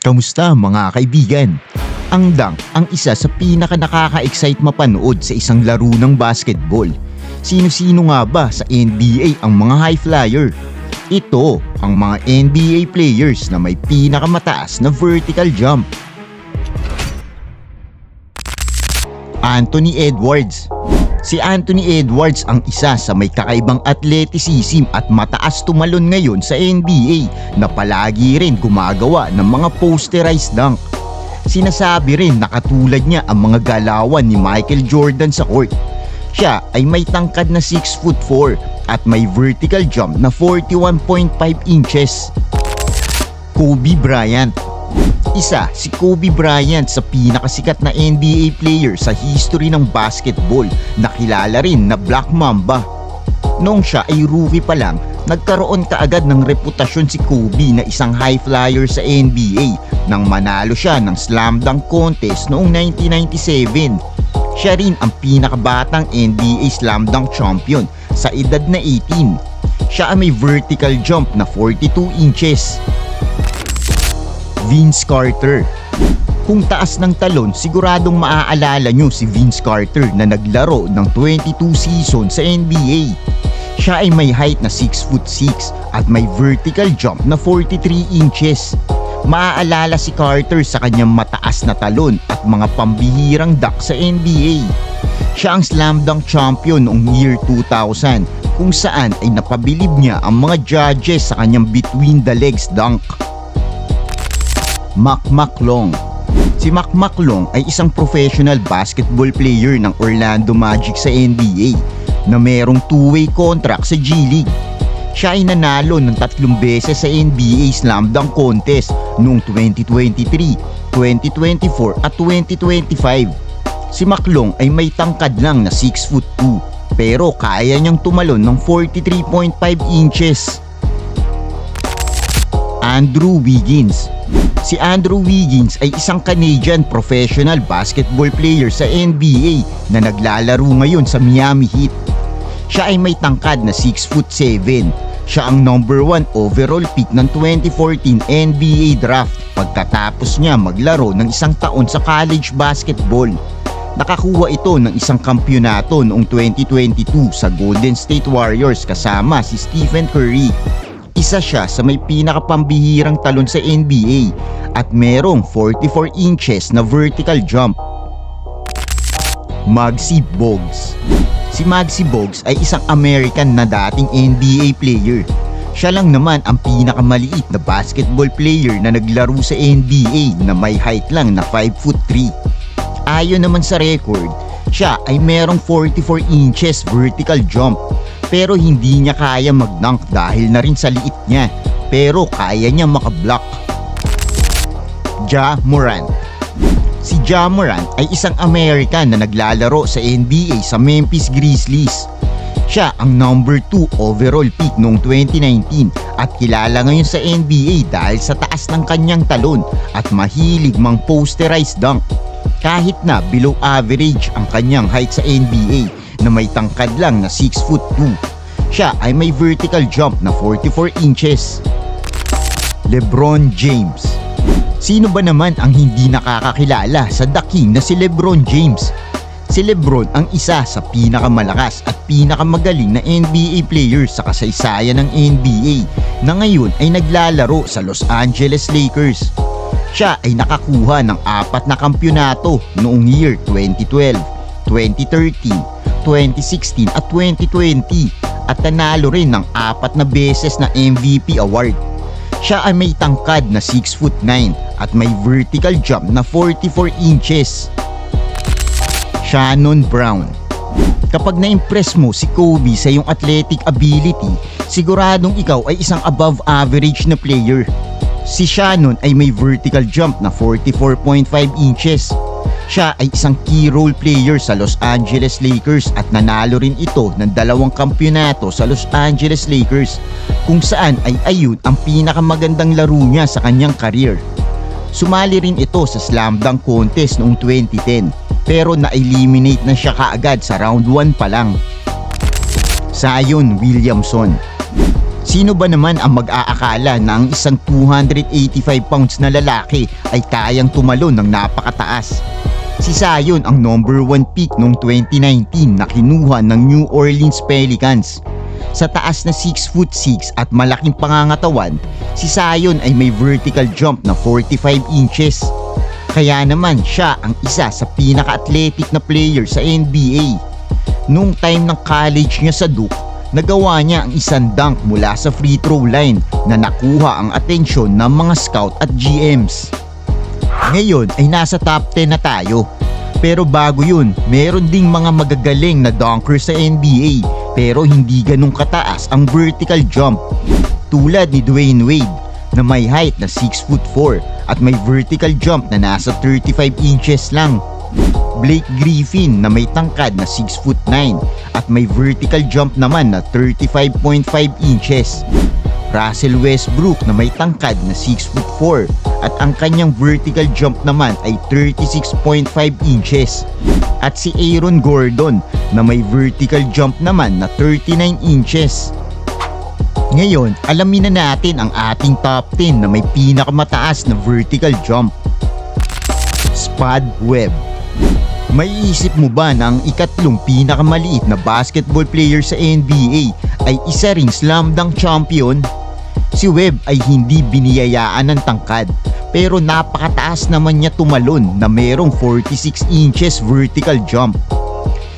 Kamusta mga kaibigan? Ang dunk ang isa sa pinaka nakaka-excite mapanood sa isang laro ng basketball. Sino-sino nga ba sa NBA ang mga high flyer? Ito ang mga NBA players na may pinakamataas na vertical jump. Anthony Edwards. Si Anthony Edwards ang isa sa may kakaibang athleticism at mataas tumalon ngayon sa NBA na palagi rin gumagawa ng mga posterized dunk. Sinasabi rin na katulad niya ang mga galawan ni Michael Jordan sa court. Siya ay may tangkad na 6'4" at may vertical jump na 41.5 inches. Kobe Bryant. Isa si Kobe Bryant sa pinakasikat na NBA player sa history ng basketball na kilala rin na Black Mamba. Noong siya ay rookie pa lang, nagkaroon kaagad ng reputasyon si Kobe na isang high flyer sa NBA nang manalo siya ng slam dunk contest noong 1997. Siya rin ang pinakabatang NBA slam dunk champion sa edad na 18. Siya ay may vertical jump na 42 inches. Vince Carter. Kung taas ng talon, siguradong maaalala nyo si Vince Carter na naglaro ng 22 season sa NBA. Siya ay may height na 6'6" at may vertical jump na 43 inches. Maaalala si Carter sa kanyang mataas na talon at mga pambihirang dunk sa NBA. Siya ang slam dunk champion noong year 2000 kung saan ay napabilib niya ang mga judges sa kanyang between the legs dunk. Mac McClung. Si Mac McClung ay isang professional basketball player ng Orlando Magic sa NBA na merong two-way contract sa G League. Siya ay nanalo ng 3 beses sa NBA Slam Dunk Contest noong 2023, 2024 at 2025. Si McClung ay may tangkad lang na 6'2" pero kaya niyang tumalon ng 43.5 inches. Andrew Wiggins. Si Andrew Wiggins ay isang Canadian professional basketball player sa NBA na naglalaro ngayon sa Miami Heat. Siya ay may tangkad na 6'7". Siya ang number 1 overall pick ng 2014 NBA draft pagkatapos niya maglaro ng isang taon sa college basketball. Nakakuha ito ng isang kampyonato noong 2022 sa Golden State Warriors kasama si Stephen Curry. Isa siya sa may pinakapambihirang talon sa NBA at merong 44 inches na vertical jump. Muggsy Bogues. Si Muggsy Bogues ay isang American na dating NBA player. Siya lang naman ang pinakamaliit na basketball player na naglaro sa NBA na may height lang na 5'3". Ayon naman sa record, siya ay merong 44 inches vertical jump. Pero hindi niya kaya mag-dunk dahil na rin sa liit niya. Pero kaya niya makablock. Ja Morant. Si Ja Morant ay isang American na naglalaro sa NBA sa Memphis Grizzlies. Siya ang number 2 overall pick noong 2019 at kilala ngayon sa NBA dahil sa taas ng kanyang talon at mahilig mang posterized dunk. Kahit na below average ang kanyang height sa NBA na may tangkad lang na 6'2". Siya ay may vertical jump na 44 inches. LeBron James. Sino ba naman ang hindi nakakakilala sa The King na si LeBron James? Si LeBron ang isa sa pinakamalakas at pinakamagaling na NBA player sa kasaysayan ng NBA na ngayon ay naglalaro sa Los Angeles Lakers. Siya ay nakakuha ng 4 na kampyonato noong year 2012, 2013, 2016 at 2020 at nanalo rin ng 4 na beses na MVP award. Siya ay may tangkad na 6'9" at may vertical jump na 44 inches. Shannon Brown. Kapag na-impress mo si Kobe sa iyong athletic ability, siguradong ikaw ay isang above average na player. Si Shannon ay may vertical jump na 44.5 inches. Siya ay isang key role player sa Los Angeles Lakers at nanalo rin ito ng 2 kampyonato sa Los Angeles Lakers kung saan ay ayun ang pinakamagandang laro niya sa kanyang career. Sumali rin ito sa slam dunk contest noong 2010 pero na-eliminate na siya kaagad sa round 1 pa lang. Zion Williamson. Sino ba naman ang mag-aakala na ang isang 285 pounds na lalaki ay kayang tumalon ng napakataas? Si Zion ang number 1 pick noong 2019 na kinuha ng New Orleans Pelicans. Sa taas na 6'6" at malaking pangangatawan, si Zion ay may vertical jump na 45 inches. Kaya naman siya ang isa sa pinaka-athletic na player sa NBA. Noong time ng college niya sa Duke, nagawa niya ang isang dunk mula sa free throw line na nakuha ang atensyon ng mga scout at GMs. Ngayon ay nasa top 10 na tayo. Pero bago yun, meron ding mga magagaling na dunkers sa NBA pero hindi ganun kataas ang vertical jump. Tulad ni Dwayne Wade na may height na 6'4" at may vertical jump na nasa 35 inches lang. Blake Griffin na may tangkad na 6'9" at may vertical jump naman na 35.5 inches. Russell Westbrook na may tangkad na 6'4" at ang kanyang vertical jump naman ay 36.5 inches. At si Aaron Gordon na may vertical jump naman na 39 inches. Ngayon, alamin na natin ang ating top 10 na may pinakamataas na vertical jump. Spud Webb. Maiisip mo ba na ang ikatlong pinakamaliit na basketball player sa NBA ay isa ring slam dunk champion? Si Webb ay hindi biniyayaan ng tangkad pero napakataas naman niya tumalon na merong 46 inches vertical jump.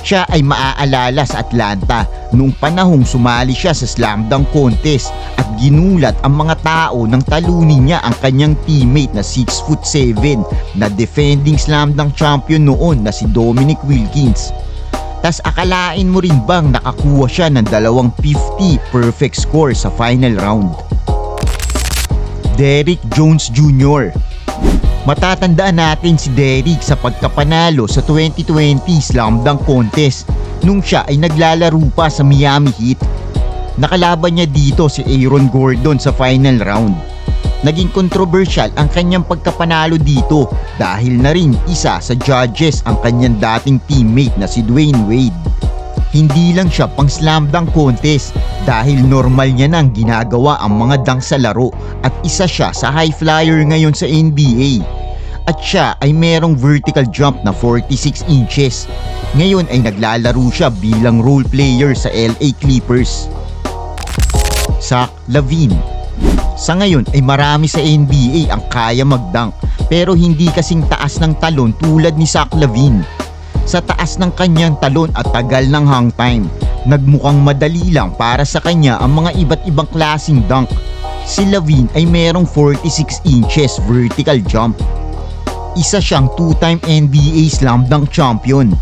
Siya ay maaalala sa Atlanta noong panahong sumali siya sa slam dunk contest at ginulat ang mga tao nang talunin niya ang kanyang teammate na 6'7" na defending slam dunk champion noon na si Dominic Wilkins. Tas akalain mo rin bang nakakuha siya ng 250 perfect score sa final round? Derrick Jones Jr. Matatandaan natin si Derrick sa pagkapanalo sa 2020 Slam Dunk Contest nung siya ay naglalaro pa sa Miami Heat. Nakalaban niya dito si Aaron Gordon sa final round. Naging controversial ang kanyang pagkapanalo dito dahil na rin isa sa judges ang kanyang dating teammate na si Dwayne Wade. Hindi lang siya pang slam dunk contest dahil normal niya nang ginagawa ang mga dunk sa laro at isa siya sa high flyer ngayon sa NBA. At siya ay merong vertical jump na 46 inches. Ngayon ay naglalaro siya bilang role player sa LA Clippers. Zach LaVine. Sa ngayon ay marami sa NBA ang kaya mag-dunk pero hindi kasing taas ng talon tulad ni Zach LaVine. Sa taas ng kanyang talon at tagal ng hang time, nagmukhang madali lang para sa kanya ang mga iba't ibang klaseng dunk. Si LaVine ay merong 46 inches vertical jump. Isa siyang 2-time NBA Slam Dunk Champion.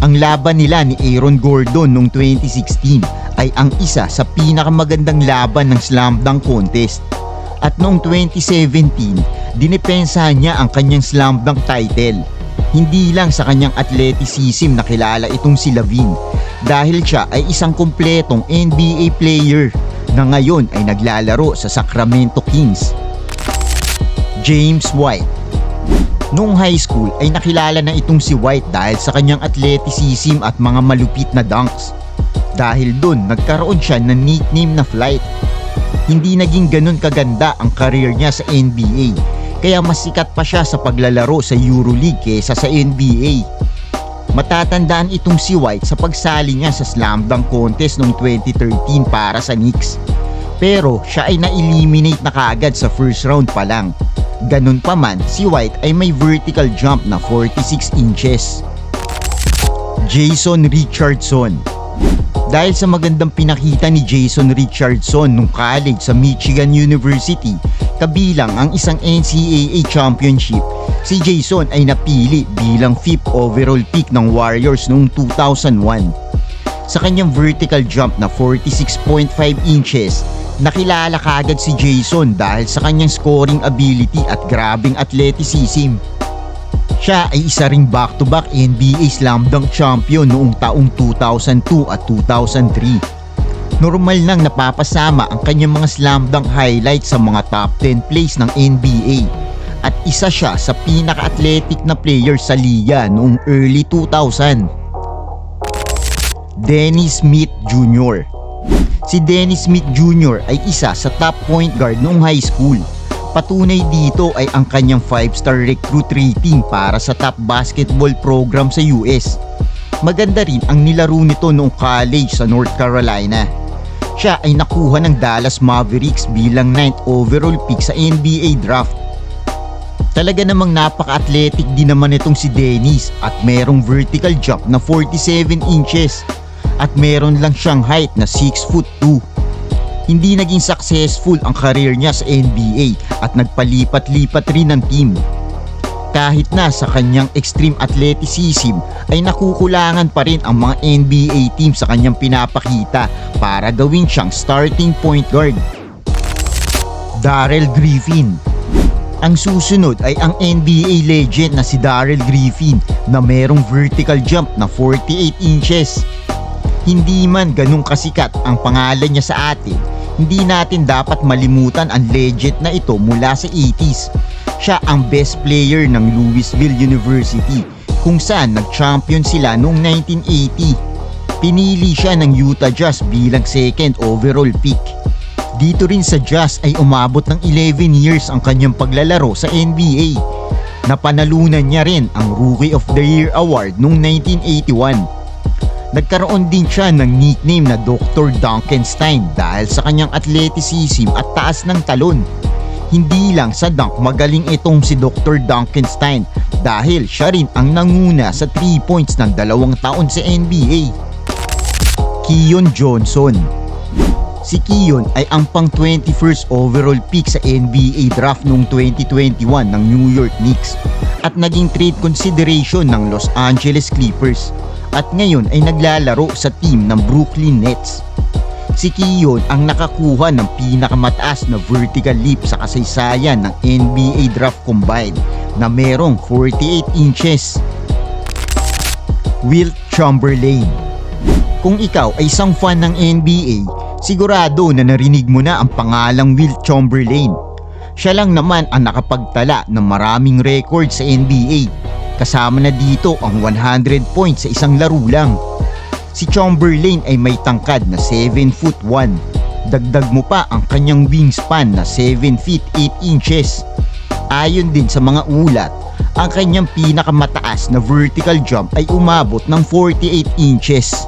Ang laban nila ni Aaron Gordon noong 2016 ay ang isa sa pinakamagandang laban ng Slam Dunk Contest. At noong 2017, dinepensahan niya ang kanyang Slam Dunk title. Hindi lang sa kanyang athleticism na kilala itong si LaVine dahil siya ay isang kumpletong NBA player na ngayon ay naglalaro sa Sacramento Kings. James White. Noong high school ay nakilala na itong si White dahil sa kanyang athleticism at mga malupit na dunks. Dahil dun nagkaroon siya ng nickname na Flight. Hindi naging ganun kaganda ang career niya sa NBA kaya mas sikat pa siya sa paglalaro sa EuroLeague kaysa sa NBA. Matatandaan itong si White sa pagsali niya sa Slam Dunk Contest noong 2013 para sa Knicks. Pero siya ay na-eliminate na kaagad sa first round pa lang. Ganun pa man, si White ay may vertical jump na 46 inches. Jason Richardson. Dahil sa magandang pinakita ni Jason Richardson nung college sa Michigan University, kabilang ang isang NCAA championship, si Jason ay napili bilang 5th overall pick ng Warriors noong 2001. Sa kanyang vertical jump na 46.5 inches, nakilala kaagad si Jason dahil sa kanyang scoring ability at grabing athleticism. Siya ay isa ring back-to-back NBA Slam Dunk Champion noong taong 2002 at 2003. Normal nang napapasama ang kanyang mga slam dunk highlights sa mga top 10 plays ng NBA at isa siya sa pinaka-athletic na player sa liga noong early 2000. Dennis Smith Jr. Si Dennis Smith Jr. ay isa sa top point guard noong high school. Patunay dito ay ang kanyang 5-star recruit rating para sa top basketball program sa US. Maganda rin ang nilaro nito noong college sa North Carolina. Siya ay nakuha ng Dallas Mavericks bilang 9th overall pick sa NBA draft. Talaga namang napaka-athletic din naman itong si Dennis at merong vertical jump na 47 inches at meron lang siyang height na 6'2". Hindi naging successful ang career niya sa NBA at nagpalipat-lipat rin ng team. Kahit na sa kanyang extreme athleticism ay nakukulangan pa rin ang mga NBA team sa kanyang pinapakita para gawin siyang starting point guard. Darrell Griffin. Ang susunod ay ang NBA legend na si Darrell Griffin na merong vertical jump na 48 inches. Hindi man ganun kasikat ang pangalan niya sa atin, hindi natin dapat malimutan ang legend na ito mula sa 80s. Siya ang best player ng Louisville University kung saan nag-champion sila noong 1980. Pinili siya ng Utah Jazz bilang 2nd overall pick. Dito rin sa Jazz ay umabot ng 11 years ang kanyang paglalaro sa NBA. Napanalunan niya rin ang Rookie of the Year Award noong 1981. Nagkaroon din siya ng nickname na Dr. Dunkenstein dahil sa kanyang athleticism at taas ng talon. Hindi lang sa dunk magaling itong si Dr. Dunkenstein dahil siya rin ang nanguna sa 3 points ng 2 taon sa NBA. Keon Johnson. Si Keon ay ang pang 21st overall pick sa NBA draft noong 2021 ng New York Knicks at naging trade consideration ng Los Angeles Clippers at ngayon ay naglalaro sa team ng Brooklyn Nets. Si Keon ang nakakuha ng pinakamataas na vertical leap sa kasaysayan ng NBA draft combined na merong 48 inches. Wilt Chamberlain. Kung ikaw ay isang fan ng NBA, sigurado na narinig mo na ang pangalang Wilt Chamberlain. Siya lang naman ang nakapagtala ng maraming record sa NBA. Kasama na dito ang 100 points sa isang laro lang. Si Chamberlain ay may tangkad na 7'1". Dagdag mo pa ang kanyang wingspan na 7 feet 8 inches. Ayon din sa mga ulat, ang kanyang pinakamataas na vertical jump ay umabot ng 48 inches.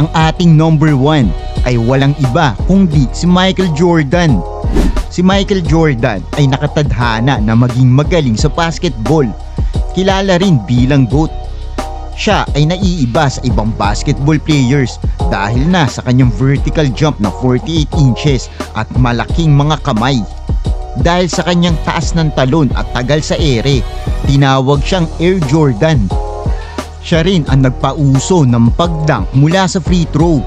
Ang ating number 1 ay walang iba kundi si Michael Jordan. Si Michael Jordan ay nakatadhana na maging magaling sa basketball. Kilala rin bilang GOAT. Siya ay naiiba sa ibang basketball players dahil na sa kanyang vertical jump na 48 inches at malaking mga kamay. Dahil sa kanyang taas ng talon at tagal sa ere, tinawag siyang Air Jordan. Siya rin ang nagpauso ng pagdunk mula sa free throw.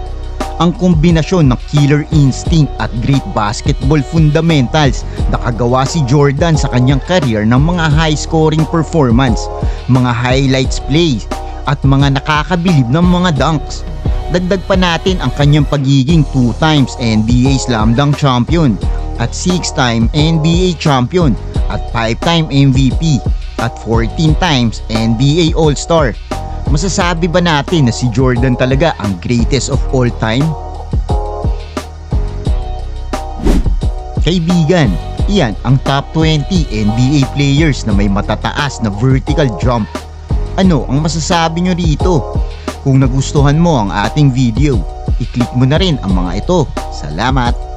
Ang kombinasyon ng killer instinct at great basketball fundamentals na kagawa si Jordan sa kanyang career ng mga high-scoring performance, mga highlights plays, at mga nakakabilib ng mga dunks. Dagdag pa natin ang kanyang pagiging 2 times NBA Slam Dunk Champion at 6-time NBA Champion at 5-time MVP at 14 times NBA All-Star. Masasabi ba natin na si Jordan talaga ang greatest of all time? Kaibigan, iyan ang top 20 NBA players na may matataas na vertical jump. Ano ang masasabi nyo rito? Kung nagustuhan mo ang ating video, i-click mo na rin ang mga ito. Salamat!